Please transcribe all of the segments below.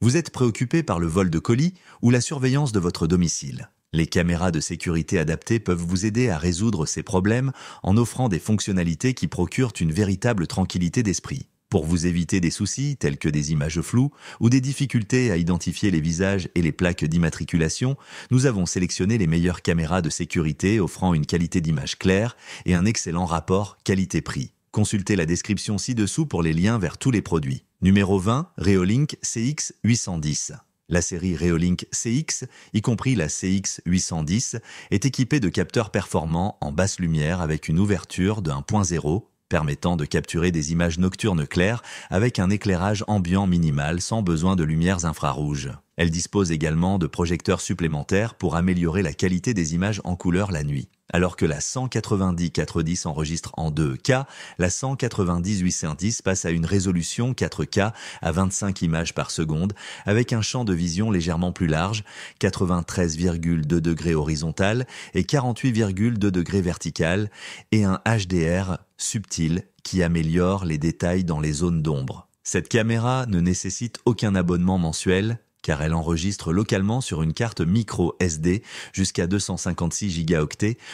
Vous êtes préoccupé par le vol de colis ou la surveillance de votre domicile. Les caméras de sécurité adaptées peuvent vous aider à résoudre ces problèmes en offrant des fonctionnalités qui procurent une véritable tranquillité d'esprit. Pour vous éviter des soucis tels que des images floues ou des difficultés à identifier les visages et les plaques d'immatriculation, nous avons sélectionné les meilleures caméras de sécurité offrant une qualité d'image claire et un excellent rapport qualité-prix. Consultez la description ci-dessous pour les liens vers tous les produits. Numéro 20, Reolink CX810. La série Reolink CX, y compris la CX810, est équipée de capteurs performants en basse lumière avec une ouverture de 1.0, permettant de capturer des images nocturnes claires avec un éclairage ambiant minimal sans besoin de lumières infrarouges. Elle dispose également de projecteurs supplémentaires pour améliorer la qualité des images en couleur la nuit. Alors que la 190-410 enregistre en 2K, la 190-810 passe à une résolution 4K à 25 images par seconde avec un champ de vision légèrement plus large, 93,2 degrés horizontal et 48,2 degrés vertical, et un HDR subtil qui améliore les détails dans les zones d'ombre. Cette caméra ne nécessite aucun abonnement mensuel, car elle enregistre localement sur une carte micro SD jusqu'à 256 Go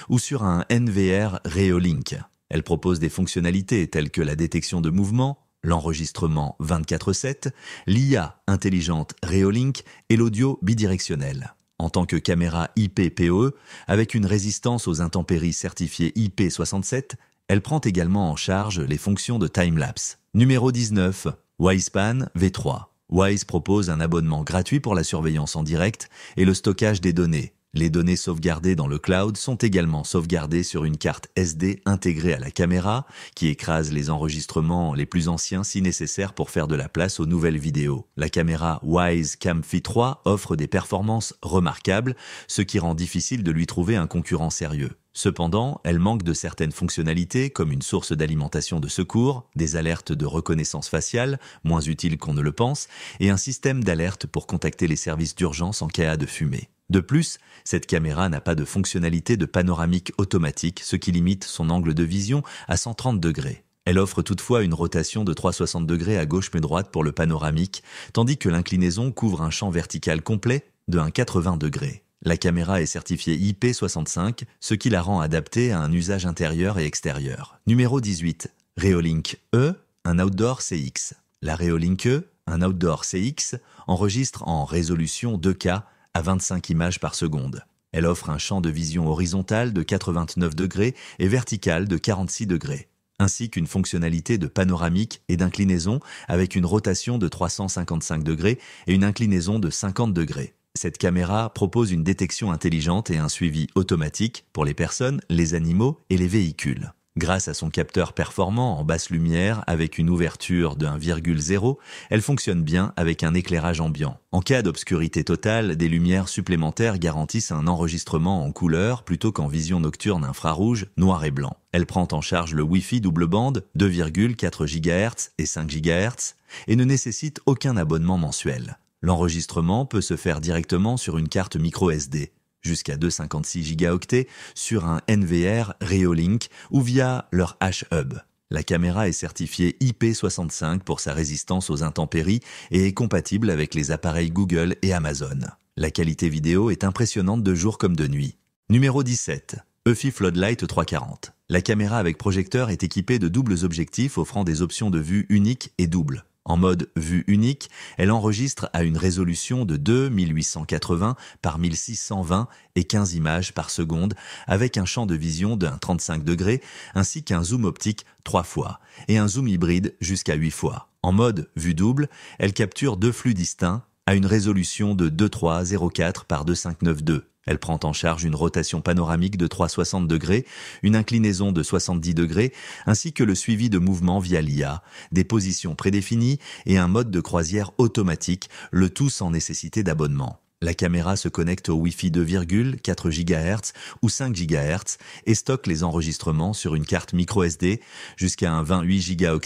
ou sur un NVR Reolink. Elle propose des fonctionnalités telles que la détection de mouvement, l'enregistrement 24/7, l'IA intelligente Reolink et l'audio bidirectionnel. En tant que caméra IP-PoE, avec une résistance aux intempéries certifiée IP67, elle prend également en charge les fonctions de time-lapse. Numéro 19, Wispan V3. Wise propose un abonnement gratuit pour la surveillance en direct et le stockage des données. Les données sauvegardées dans le cloud sont également sauvegardées sur une carte SD intégrée à la caméra qui écrase les enregistrements les plus anciens si nécessaire pour faire de la place aux nouvelles vidéos. La caméra Wise Cam Fi3 offre des performances remarquables, ce qui rend difficile de lui trouver un concurrent sérieux. Cependant, elle manque de certaines fonctionnalités comme une source d'alimentation de secours, des alertes de reconnaissance faciale, moins utiles qu'on ne le pense, et un système d'alerte pour contacter les services d'urgence en cas de fumée. De plus, cette caméra n'a pas de fonctionnalité de panoramique automatique, ce qui limite son angle de vision à 130 degrés. Elle offre toutefois une rotation de 360 degrés à gauche mais droite pour le panoramique, tandis que l'inclinaison couvre un champ vertical complet de 1,80 degrés. La caméra est certifiée IP65, ce qui la rend adaptée à un usage intérieur et extérieur. Numéro 18. Reolink E, un Outdoor CX. La Reolink E, un Outdoor CX, enregistre en résolution 2K à 25 images par seconde. Elle offre un champ de vision horizontal de 89 degrés et vertical de 46 degrés, ainsi qu'une fonctionnalité de panoramique et d'inclinaison avec une rotation de 355 degrés et une inclinaison de 50 degrés. Cette caméra propose une détection intelligente et un suivi automatique pour les personnes, les animaux et les véhicules. Grâce à son capteur performant en basse lumière avec une ouverture de 1,0, elle fonctionne bien avec un éclairage ambiant. En cas d'obscurité totale, des lumières supplémentaires garantissent un enregistrement en couleur plutôt qu'en vision nocturne infrarouge, noir et blanc. Elle prend en charge le Wi-Fi double bande 2,4 GHz et 5 GHz et ne nécessite aucun abonnement mensuel. L'enregistrement peut se faire directement sur une carte micro SD, jusqu'à 256 Go sur un NVR Reolink ou via leur H-Hub. La caméra est certifiée IP65 pour sa résistance aux intempéries et est compatible avec les appareils Google et Amazon. La qualité vidéo est impressionnante de jour comme de nuit. Numéro 17. Eufy Floodlight 340. La caméra avec projecteur est équipée de doubles objectifs offrant des options de vue unique et double. En mode vue unique, elle enregistre à une résolution de 2880 par 1620 et 15 images par seconde avec un champ de vision d'un 35 degrés ainsi qu'un zoom optique 3 fois et un zoom hybride jusqu'à 8 fois. En mode vue double, elle capture deux flux distincts à une résolution de 2304 par 2592. Elle prend en charge une rotation panoramique de 360 degrés, une inclinaison de 70 degrés, ainsi que le suivi de mouvements via l'IA, des positions prédéfinies et un mode de croisière automatique, le tout sans nécessité d'abonnement. La caméra se connecte au Wi-Fi 2,4 GHz ou 5 GHz et stocke les enregistrements sur une carte micro SD jusqu'à un 28 Go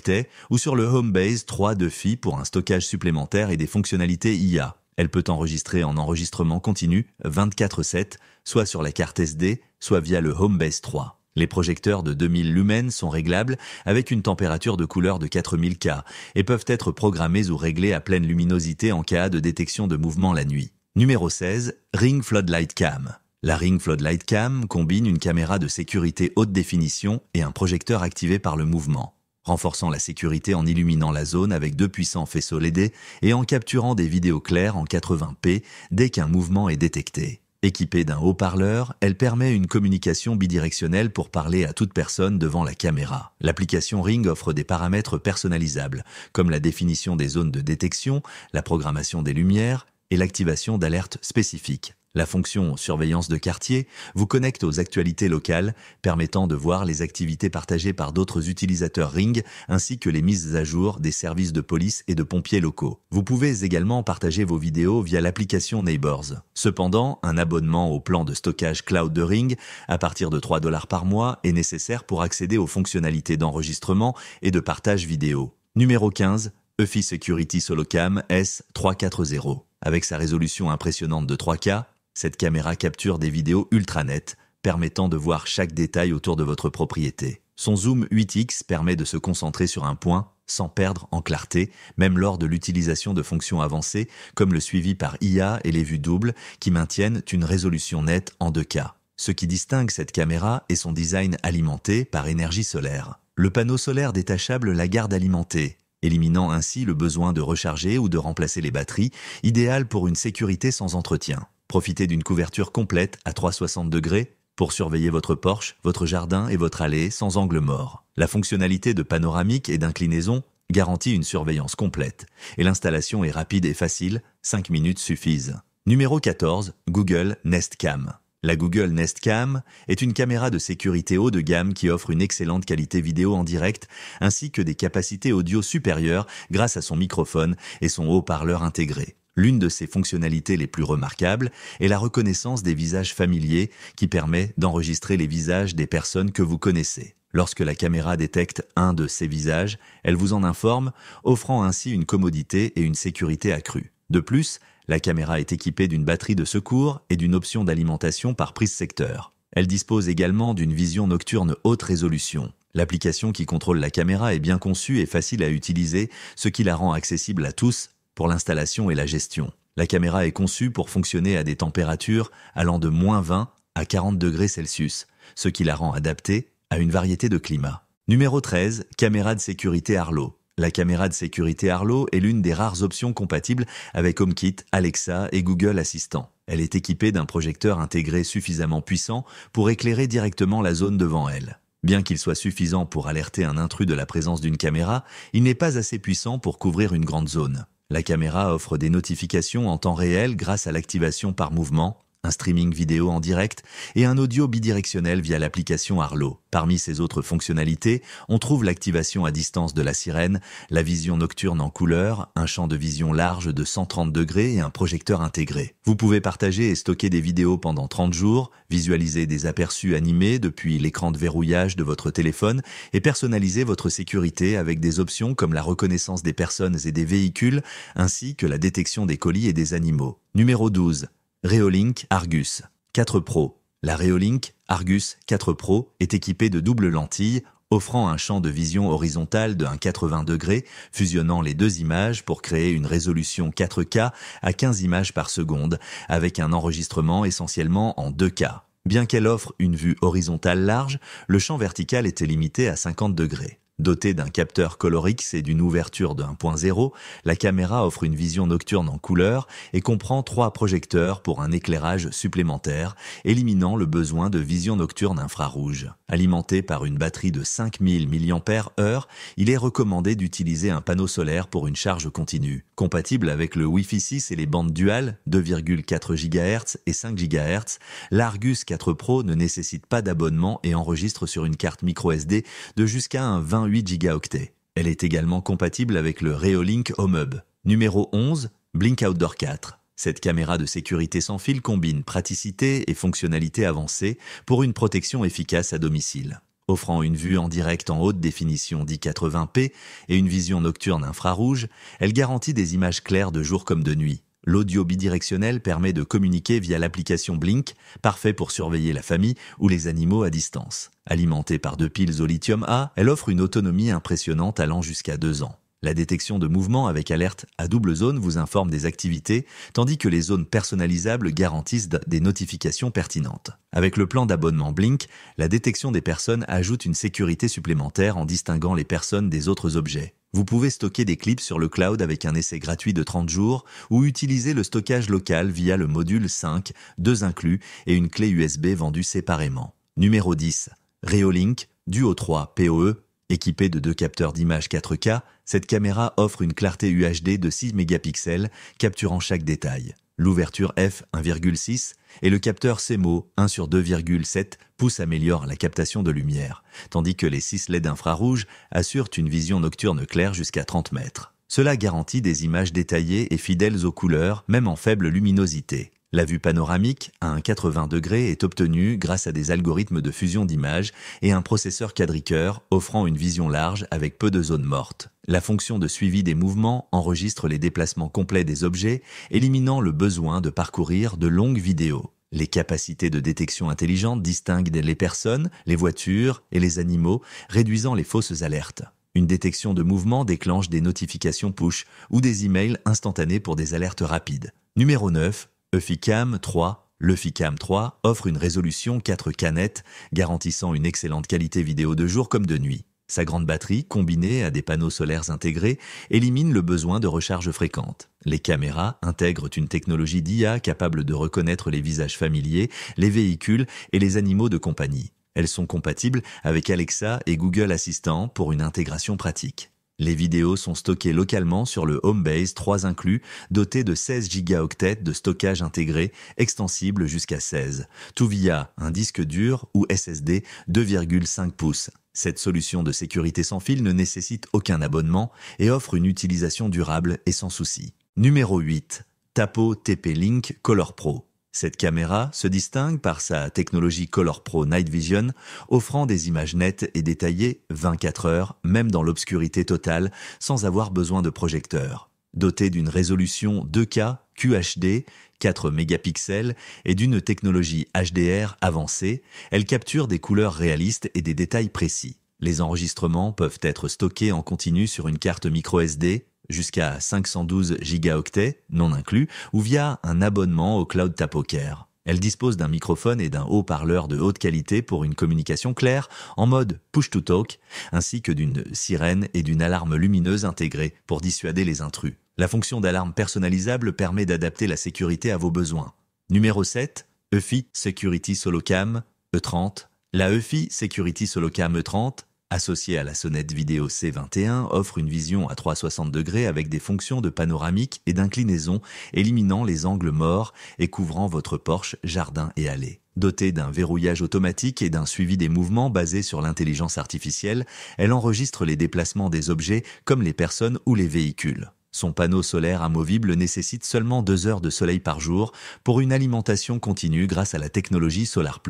ou sur le Homebase 3 de Fi pour un stockage supplémentaire et des fonctionnalités IA. Elle peut enregistrer en enregistrement continu 24/7, soit sur la carte SD, soit via le Homebase 3. Les projecteurs de 2000 lumens sont réglables avec une température de couleur de 4000 K et peuvent être programmés ou réglés à pleine luminosité en cas de détection de mouvement la nuit. Numéro 16. Ring Floodlight Cam. La Ring Floodlight Cam combine une caméra de sécurité haute définition et un projecteur activé par le mouvement, renforçant la sécurité en illuminant la zone avec deux puissants faisceaux LED et en capturant des vidéos claires en 80p dès qu'un mouvement est détecté. Équipée d'un haut-parleur, elle permet une communication bidirectionnelle pour parler à toute personne devant la caméra. L'application Ring offre des paramètres personnalisables, comme la définition des zones de détection, la programmation des lumières et l'activation d'alertes spécifiques. La fonction surveillance de quartier vous connecte aux actualités locales, permettant de voir les activités partagées par d'autres utilisateurs Ring, ainsi que les mises à jour des services de police et de pompiers locaux. Vous pouvez également partager vos vidéos via l'application Neighbors. Cependant, un abonnement au plan de stockage cloud de Ring, à partir de 3 $ par mois, est nécessaire pour accéder aux fonctionnalités d'enregistrement et de partage vidéo. Numéro 15. Eufy Security Solocam S340. Avec sa résolution impressionnante de 3K, cette caméra capture des vidéos ultra nettes, permettant de voir chaque détail autour de votre propriété. Son zoom 8x permet de se concentrer sur un point sans perdre en clarté, même lors de l'utilisation de fonctions avancées comme le suivi par IA et les vues doubles qui maintiennent une résolution nette en 2K. Ce qui distingue cette caméra est son design alimenté par énergie solaire. Le panneau solaire détachable la garde alimentée, éliminant ainsi le besoin de recharger ou de remplacer les batteries, idéal pour une sécurité sans entretien. Profitez d'une couverture complète à 360 degrés pour surveiller votre porche, votre jardin et votre allée sans angle mort. La fonctionnalité de panoramique et d'inclinaison garantit une surveillance complète. Et l'installation est rapide et facile, 5 minutes suffisent. Numéro 14. Google Nest Cam. La Google Nest Cam est une caméra de sécurité haut de gamme qui offre une excellente qualité vidéo en direct ainsi que des capacités audio supérieures grâce à son microphone et son haut-parleur intégré. L'une de ses fonctionnalités les plus remarquables est la reconnaissance des visages familiers qui permet d'enregistrer les visages des personnes que vous connaissez. Lorsque la caméra détecte un de ces visages, elle vous en informe, offrant ainsi une commodité et une sécurité accrue. De plus, la caméra est équipée d'une batterie de secours et d'une option d'alimentation par prise secteur. Elle dispose également d'une vision nocturne haute résolution. L'application qui contrôle la caméra est bien conçue et facile à utiliser, ce qui la rend accessible à tous pour l'installation et la gestion. La caméra est conçue pour fonctionner à des températures allant de -20 à 40 degrés Celsius, ce qui la rend adaptée à une variété de climats. Numéro 13. Caméra de sécurité Arlo. La caméra de sécurité Arlo est l'une des rares options compatibles avec HomeKit, Alexa et Google Assistant. Elle est équipée d'un projecteur intégré suffisamment puissant pour éclairer directement la zone devant elle. Bien qu'il soit suffisant pour alerter un intrus de la présence d'une caméra, il n'est pas assez puissant pour couvrir une grande zone. La caméra offre des notifications en temps réel grâce à l'activation par mouvement, un streaming vidéo en direct et un audio bidirectionnel via l'application Arlo. Parmi ces autres fonctionnalités, on trouve l'activation à distance de la sirène, la vision nocturne en couleur, un champ de vision large de 130 degrés et un projecteur intégré. Vous pouvez partager et stocker des vidéos pendant 30 jours, visualiser des aperçus animés depuis l'écran de verrouillage de votre téléphone et personnaliser votre sécurité avec des options comme la reconnaissance des personnes et des véhicules ainsi que la détection des colis et des animaux. Numéro 12. Reolink Argus 4 Pro. La Reolink Argus 4 Pro est équipée de doubles lentilles, offrant un champ de vision horizontal de 1,80 degrés, fusionnant les deux images pour créer une résolution 4K à 15 images par seconde, avec un enregistrement essentiellement en 2K. Bien qu'elle offre une vue horizontale large, le champ vertical était limité à 50 degrés. Dotée d'un capteur Colorix et d'une ouverture de 1.0, la caméra offre une vision nocturne en couleur et comprend 3 projecteurs pour un éclairage supplémentaire, éliminant le besoin de vision nocturne infrarouge. Alimenté par une batterie de 5000 mAh, il est recommandé d'utiliser un panneau solaire pour une charge continue. Compatible avec le Wi-Fi 6 et les bandes duales 2,4 GHz et 5 GHz, l'Argus 4 Pro ne nécessite pas d'abonnement et enregistre sur une carte microSD de jusqu'à un 28 gigaoctets. Elle est également compatible avec le Reolink Home Hub. Numéro 11. Blink Outdoor 4. Cette caméra de sécurité sans fil combine praticité et fonctionnalité avancée pour une protection efficace à domicile. Offrant une vue en direct en haute définition 1080p et une vision nocturne infrarouge, elle garantit des images claires de jour comme de nuit. L'audio bidirectionnel permet de communiquer via l'application Blink, parfait pour surveiller la famille ou les animaux à distance. Alimentée par 2 piles au lithium-A, elle offre une autonomie impressionnante allant jusqu'à 2 ans. La détection de mouvement avec alerte à double zone vous informe des activités, tandis que les zones personnalisables garantissent des notifications pertinentes. Avec le plan d'abonnement Blink, la détection des personnes ajoute une sécurité supplémentaire en distinguant les personnes des autres objets. Vous pouvez stocker des clips sur le cloud avec un essai gratuit de 30 jours ou utiliser le stockage local via le module 5, 2 inclus et une clé USB vendue séparément. Numéro 10. Reolink Duo 3 PoE. Équipée de 2 capteurs d'image 4K, cette caméra offre une clarté UHD de 6 mégapixels, capturant chaque détail. L'ouverture f 1,6 et le capteur CMOS 1/2,7 pouces améliorent la captation de lumière, tandis que les 6 LED infrarouges assurent une vision nocturne claire jusqu'à 30 mètres. Cela garantit des images détaillées et fidèles aux couleurs, même en faible luminosité. La vue panoramique à 1,80° est obtenue grâce à des algorithmes de fusion d'images et un processeur quadricœur offrant une vision large avec peu de zones mortes. La fonction de suivi des mouvements enregistre les déplacements complets des objets, éliminant le besoin de parcourir de longues vidéos. Les capacités de détection intelligente distinguent les personnes, les voitures et les animaux, réduisant les fausses alertes. Une détection de mouvement déclenche des notifications push ou des emails instantanés pour des alertes rapides. Numéro 9. EFICAM 3. L'EFICAM 3 offre une résolution 4K net, garantissant une excellente qualité vidéo de jour comme de nuit. Sa grande batterie, combinée à des panneaux solaires intégrés, élimine le besoin de recharge fréquente. Les caméras intègrent une technologie d'IA capable de reconnaître les visages familiers, les véhicules et les animaux de compagnie. Elles sont compatibles avec Alexa et Google Assistant pour une intégration pratique. Les vidéos sont stockées localement sur le Homebase 3 inclus, doté de 16 gigaoctets de stockage intégré, extensible jusqu'à 16, tout via un disque dur ou SSD 2,5 pouces. Cette solution de sécurité sans fil ne nécessite aucun abonnement et offre une utilisation durable et sans souci. Numéro 8. Tapo TP-Link Color Pro. Cette caméra se distingue par sa technologie Color Pro Night Vision, offrant des images nettes et détaillées 24 heures, même dans l'obscurité totale, sans avoir besoin de projecteur. Dotée d'une résolution 2K QHD, 4 mégapixels et d'une technologie HDR avancée, elle capture des couleurs réalistes et des détails précis. Les enregistrements peuvent être stockés en continu sur une carte microSD, jusqu'à 512 gigaoctets, non inclus, ou via un abonnement au Cloud TapoCare. Elle dispose d'un microphone et d'un haut-parleur de haute qualité pour une communication claire en mode push-to-talk, ainsi que d'une sirène et d'une alarme lumineuse intégrée pour dissuader les intrus. La fonction d'alarme personnalisable permet d'adapter la sécurité à vos besoins. Numéro 7. EFI Security Solocam E30. La EFI Security Solocam E30, associée à la sonnette vidéo C21, offre une vision à 360 degrés avec des fonctions de panoramique et d'inclinaison, éliminant les angles morts et couvrant votre porche, jardin et allée. Dotée d'un verrouillage automatique et d'un suivi des mouvements basé sur l'intelligence artificielle, elle enregistre les déplacements des objets comme les personnes ou les véhicules. Son panneau solaire amovible nécessite seulement 2 heures de soleil par jour pour une alimentation continue grâce à la technologie Solar+.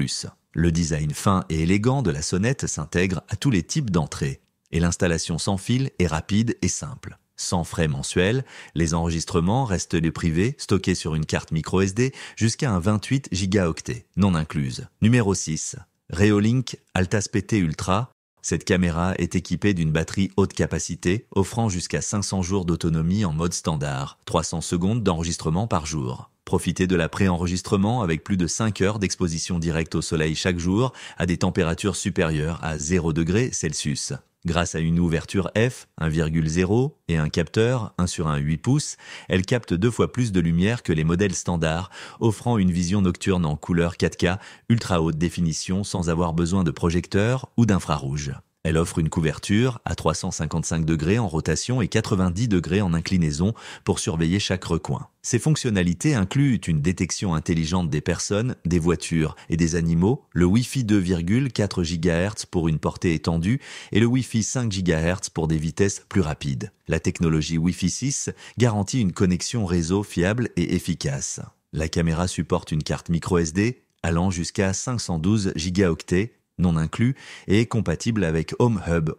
Le design fin et élégant de la sonnette s'intègre à tous les types d'entrées et l'installation sans fil est rapide et simple. Sans frais mensuels, les enregistrements restent les privés, stockés sur une carte microSD jusqu'à un 28 gigaoctets, non incluse. Numéro 6. Reolink Altas PT Ultra. Cette caméra est équipée d'une batterie haute capacité, offrant jusqu'à 500 jours d'autonomie en mode standard, 300 secondes d'enregistrement par jour. Profitez de la pré-enregistrement avec plus de 5 heures d'exposition directe au soleil chaque jour à des températures supérieures à 0 degrés Celsius. Grâce à une ouverture f 1,0 et un capteur 1/8 pouces, elle capte 2 fois plus de lumière que les modèles standards, offrant une vision nocturne en couleur 4K ultra haute définition sans avoir besoin de projecteur ou d'infrarouge. Elle offre une couverture à 355 degrés en rotation et 90 degrés en inclinaison pour surveiller chaque recoin. Ces fonctionnalités incluent une détection intelligente des personnes, des voitures et des animaux, le Wi-Fi 2,4 GHz pour une portée étendue et le Wi-Fi 5 GHz pour des vitesses plus rapides. La technologie Wi-Fi 6 garantit une connexion réseau fiable et efficace. La caméra supporte une carte microSD allant jusqu'à 512 gigaoctets, non inclus, et est compatible avec Home Hub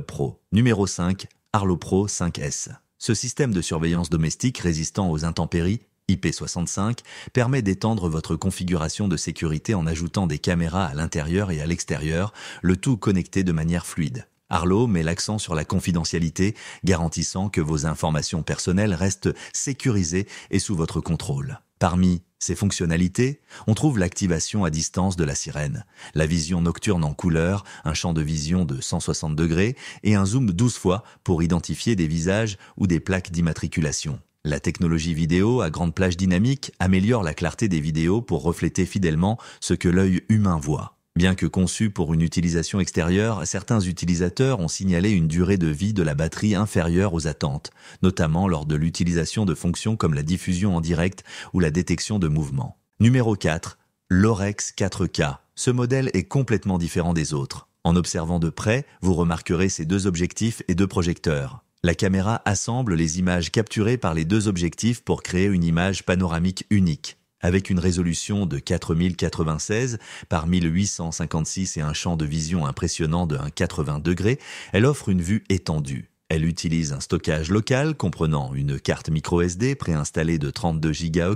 Pro. Numéro 5. Arlo Pro 5S. Ce système de surveillance domestique résistant aux intempéries IP65 permet d'étendre votre configuration de sécurité en ajoutant des caméras à l'intérieur et à l'extérieur, le tout connecté de manière fluide. Arlo met l'accent sur la confidentialité, garantissant que vos informations personnelles restent sécurisées et sous votre contrôle. Parmi ces fonctionnalités, on trouve l'activation à distance de la sirène, la vision nocturne en couleur, un champ de vision de 160 degrés et un zoom 12 fois pour identifier des visages ou des plaques d'immatriculation. La technologie vidéo à grande plage dynamique améliore la clarté des vidéos pour refléter fidèlement ce que l'œil humain voit. Bien que conçu pour une utilisation extérieure, certains utilisateurs ont signalé une durée de vie de la batterie inférieure aux attentes, notamment lors de l'utilisation de fonctions comme la diffusion en direct ou la détection de mouvements. Numéro 4. L'Orex 4K. Ce modèle est complètement différent des autres. En observant de près, vous remarquerez ces deux objectifs et deux projecteurs. La caméra assemble les images capturées par les deux objectifs pour créer une image panoramique unique. Avec une résolution de 4096 par 1856 et un champ de vision impressionnant de 1,80 degrés, elle offre une vue étendue. Elle utilise un stockage local comprenant une carte microSD préinstallée de 32 Go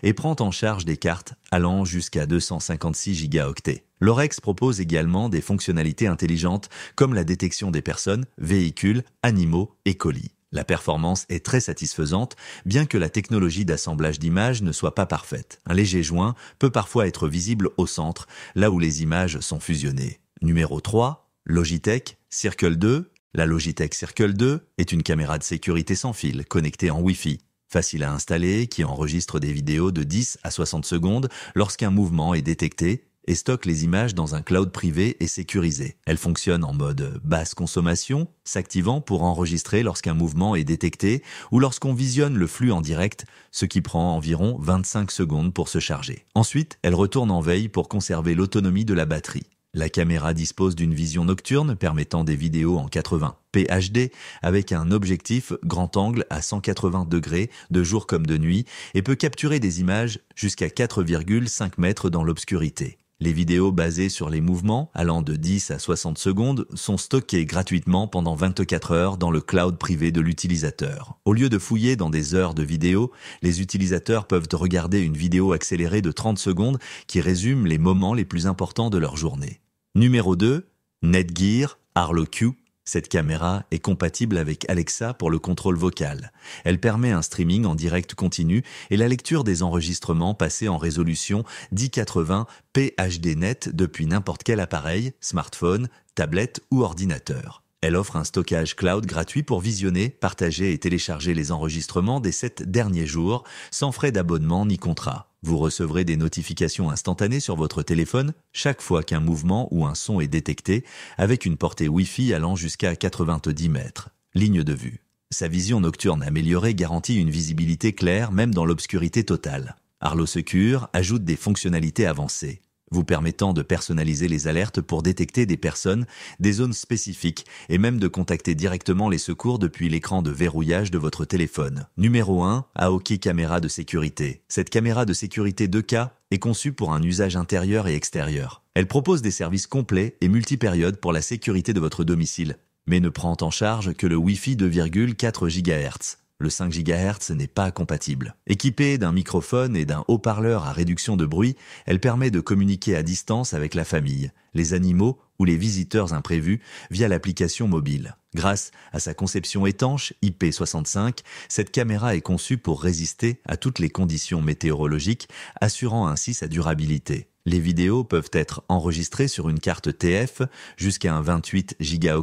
et prend en charge des cartes allant jusqu'à 256 Go. L'Orex propose également des fonctionnalités intelligentes comme la détection des personnes, véhicules, animaux et colis. La performance est très satisfaisante, bien que la technologie d'assemblage d'images ne soit pas parfaite. Un léger joint peut parfois être visible au centre, là où les images sont fusionnées. Numéro 3. Logitech Circle 2. La Logitech Circle 2 est une caméra de sécurité sans fil, connectée en Wi-Fi. Facile à installer, qui enregistre des vidéos de 10 à 60 secondes lorsqu'un mouvement est détecté, et stocke les images dans un cloud privé et sécurisé. Elle fonctionne en mode basse consommation, s'activant pour enregistrer lorsqu'un mouvement est détecté ou lorsqu'on visionne le flux en direct, ce qui prend environ 25 secondes pour se charger. Ensuite, elle retourne en veille pour conserver l'autonomie de la batterie. La caméra dispose d'une vision nocturne permettant des vidéos en 80p HD avec un objectif grand angle à 180 degrés de jour comme de nuit et peut capturer des images jusqu'à 4,5 mètres dans l'obscurité. Les vidéos basées sur les mouvements, allant de 10 à 60 secondes, sont stockées gratuitement pendant 24 heures dans le cloud privé de l'utilisateur. Au lieu de fouiller dans des heures de vidéos, les utilisateurs peuvent regarder une vidéo accélérée de 30 secondes qui résume les moments les plus importants de leur journée. Numéro 2. Netgear Arlo Q. Cette caméra est compatible avec Alexa pour le contrôle vocal. Elle permet un streaming en direct continu et la lecture des enregistrements passés en résolution 1080p HD net depuis n'importe quel appareil, smartphone, tablette ou ordinateur. Elle offre un stockage cloud gratuit pour visionner, partager et télécharger les enregistrements des 7 derniers jours, sans frais d'abonnement ni contrat. Vous recevrez des notifications instantanées sur votre téléphone chaque fois qu'un mouvement ou un son est détecté, avec une portée Wi-Fi allant jusqu'à 90 mètres. Ligne de vue. Sa vision nocturne améliorée garantit une visibilité claire même dans l'obscurité totale. Arlo Secure ajoute des fonctionnalités avancées, vous permettant de personnaliser les alertes pour détecter des personnes, des zones spécifiques et même de contacter directement les secours depuis l'écran de verrouillage de votre téléphone. Numéro 1. Aoki Caméra de sécurité. Cette caméra de sécurité 2K est conçue pour un usage intérieur et extérieur. Elle propose des services complets et multipériodes pour la sécurité de votre domicile, mais ne prend en charge que le Wi-Fi 2,4 GHz. Le 5 GHz n'est pas compatible. Équipée d'un microphone et d'un haut-parleur à réduction de bruit, elle permet de communiquer à distance avec la famille, les animaux ou les visiteurs imprévus via l'application mobile. Grâce à sa conception étanche IP65, cette caméra est conçue pour résister à toutes les conditions météorologiques, assurant ainsi sa durabilité. Les vidéos peuvent être enregistrées sur une carte TF jusqu'à un 28 Go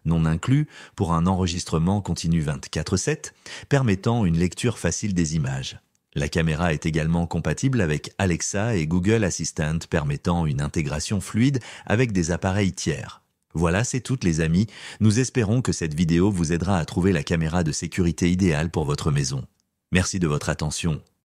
non inclus pour un enregistrement continu 24/7, permettant une lecture facile des images. La caméra est également compatible avec Alexa et Google Assistant, permettant une intégration fluide avec des appareils tiers. Voilà, c'est tout les amis. Nous espérons que cette vidéo vous aidera à trouver la caméra de sécurité idéale pour votre maison. Merci de votre attention.